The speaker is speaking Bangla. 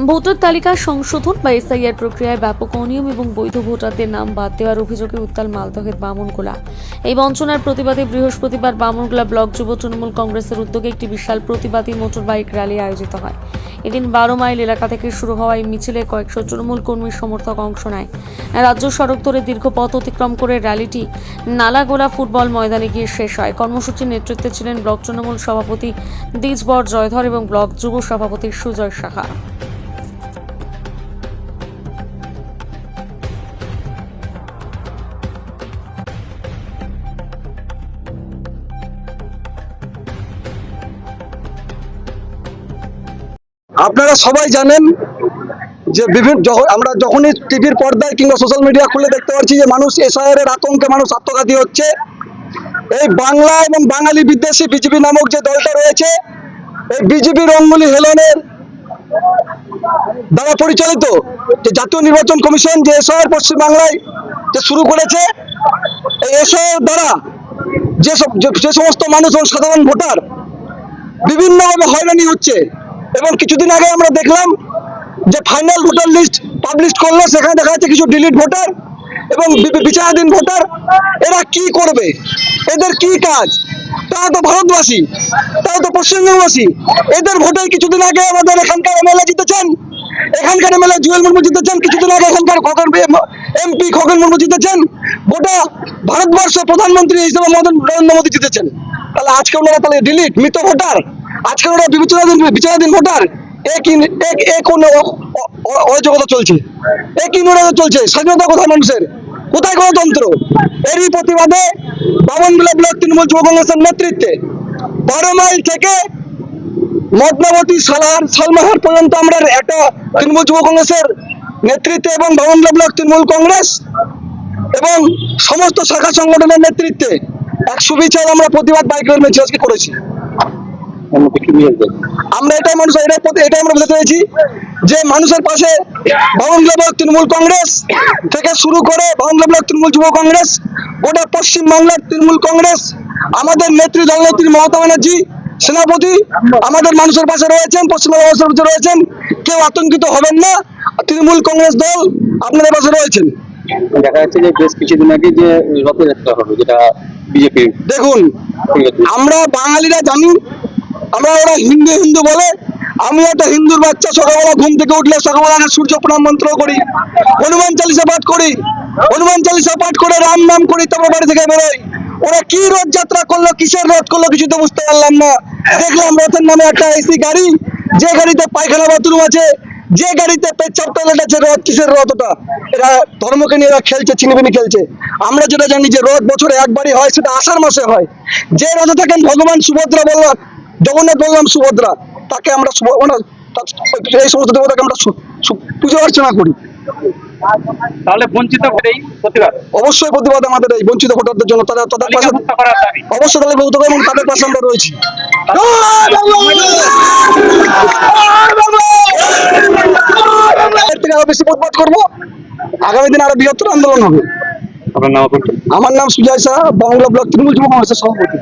ভোটার তালিকা সংশোধন বা এসআইআর প্রক্রিয়ায় ব্যাপক অনিয়ম এবং বৈধ ভোটারদের নাম বাদ দেওয়ার অভিযোগে উত্তাল মালদহের বামনগোলা। এই বঞ্চনার প্রতিবাদে বৃহস্পতিবার বামনগোলা ব্লক যুব তৃণমূল কংগ্রেসের উদ্যোগে একটি বিশাল প্রতিবাদী মোটর বাইক র্যালি আয়োজিত হয়। এদিন 12 মাইল এলাকা থেকে শুরু হওয়া এই মিছিলে কয়েকশো তৃণমূল কর্মী সমর্থক অংশ নেয়। রাজ্য সড়ক ধরে দীর্ঘ পথ অতিক্রম করে র্যালিটি নালাগোলা ফুটবল ময়দানে গিয়ে শেষ হয়। কর্মসূচির নেতৃত্বে ছিলেন ব্লক তৃণমূল সভাপতি দ্বিজবর জয়ধর এবং ব্লক যুব সভাপতি সুজয় সাহা। আপনারা সবাই জানেন যে আমরা যখনই টিভির পর্দায় কিংবা সোশ্যাল মিডিয়া খুলে দেখতে পাচ্ছি যে মানুষ এসআইআর এর আতঙ্কে মানুষ আত্মঘাতী হচ্ছে। এই বাংলা এবং বাঙালি বিদ্বেষী বিজেপি নামক যে দলটা রয়েছে, এই বিজেপি রঙ্গলি হেলনের দ্বারা পরিচালিত যে জাতীয় নির্বাচন কমিশন যে এসআইআর পশ্চিমবাংলায় যে শুরু করেছে, এই এসআইআর দ্বারা যে সমস্ত মানুষ ও সাধারণ ভোটার বিভিন্নভাবে হয়রানি হচ্ছে। এবং কিছুদিন আগে আমরা দেখলাম যে ফাইনাল ভোটার লিস্ট পাবলিশ করলো, সেখানে দেখা যাচ্ছে কিছু ডিলিট ভোটার এবং বিচারাধীন ভোটার। এরা কি করবে? এদের কি কাজ? তারা তো ভারতবাসী, তারা তো পশ্চিমবঙ্গবাসী। এদের ভোটে কিছুদিন আগে আমাদের এখানকার এমএলএ জিতেছেন, এখানকার এমএলএ জুয়েল মুর্মু জিতেছেন, কিছুদিন আগে এখানকার এমপি খগেন মুর্মু জিতেছেন, গোটা ভারতবর্ষের প্রধানমন্ত্রী হিসেবে নরেন্দ্র মোদী জিতেছেন। তাহলে আজকে ওনারা তাহলে ডিলিট মৃত ভোটার, আজকে ওরা বিচারাধীন ভোটার। কোন অরাজকতা চলছে? কি নৈরাজ্য চলছে? স্বাধীনতা কোথায় মানুষের? কোথায় গণতন্ত্র? এরই প্রতিবাদে বামনগোলা ব্লক তৃণমূল যুব কংগ্রেসের নেতৃত্বে 12 মাইল থেকে মদনাবতী সালমাহার পর্যন্ত আমরা একটা তৃণমূল যুব কংগ্রেসের নেতৃত্বে এবং বামনগোলা ব্লক তৃণমূল কংগ্রেস এবং সমস্ত শাখা সংগঠনের নেতৃত্বে এক সুবিচার আমরা প্রতিবাদ বাইক র্যালি আজকে করেছি। আমরা এটাই আমরা বলতে চাইছি যে মানুষের পাশে বামনগোলা ব্লক তৃণমূল কংগ্রেস থেকে শুরু করে বামনগোলা ব্লক তৃণমূল যুব কংগ্রেস, গোটা পশ্চিমবাংলার তৃণমূল কংগ্রেস, আমাদের নেত্রী দলনেত্রী মমতা ব্যানার্জি সেনাপতি আমাদের মানুষের পাশে রয়েছেন, পশ্চিমবঙ্গের মানুষের পাশে রয়েছেন। কেউ আতঙ্কিত হবেন না, তৃণমূল কংগ্রেস দল আপনাদের পাশে রয়েছেন। দেখা যাচ্ছে যে বেশ কিছুদিন আগে যে রথযাত্রা হবে যেটা বিজেপি, দেখুন আমরা বাঙালিরা জানি, আমরা ওরা হিন্দু হিন্দু বলে। আমি একটা হিন্দুর বাচ্চা, সকালবেলা ঘুম থেকে উঠলে সকালবেলা সূর্য প্রণাম মন্ত্র করি, হনুমান চালিসা পাঠ করি, হনুমান চালিসা পাঠ করে রাম নাম করি, তারপর বাড়ি থেকে বেরোই। ওরা কি রথযাত্রা করলো, কিসের রথ করলো কিছু তো বুঝতে পারলাম না। দেখলাম রথের নামে একটা এসি গাড়ি, যে গাড়িতে পায়খানা বাথরুম আছে, যে গাড়িতে পেচ্ছাপ টয়লেট আছে। রথ কিসের রথ? ওটা এরা ধর্মকে নিয়ে এরা খেলছে, চিনিবিনি খেলছে। আমরা যেটা জানি যে রথ বছরে একবারই হয়, সেটা আষাঢ় মাসে হয়। যে রথে থাকেন ভগবান সুভদ্রা বললাম, জগন্নাথ বললাম সুভদ্রা, তাকে আমরা এই সমস্ত দেবতাকে আমরা পুজো অর্চনা করি। তাহলে বঞ্চিত প্রতিবাদ, অবশ্যই প্রতিবাদ আমাদের এই বঞ্চিত ভোটারদের জন্য। তাদের পাশে অবশ্যই তাহলে বলতে এবং তাদের পাশে আমরা রয়েছি। আরো বেশি প্রতিবাদ করবো, আগামী দিনে আরো বৃহত্তর আন্দোলন হবে। আপনার নাম? আমার নাম সুজয় শাহ, বাংলা ব্লক তৃণমূল যুব কংগ্রেসের সভাপতি।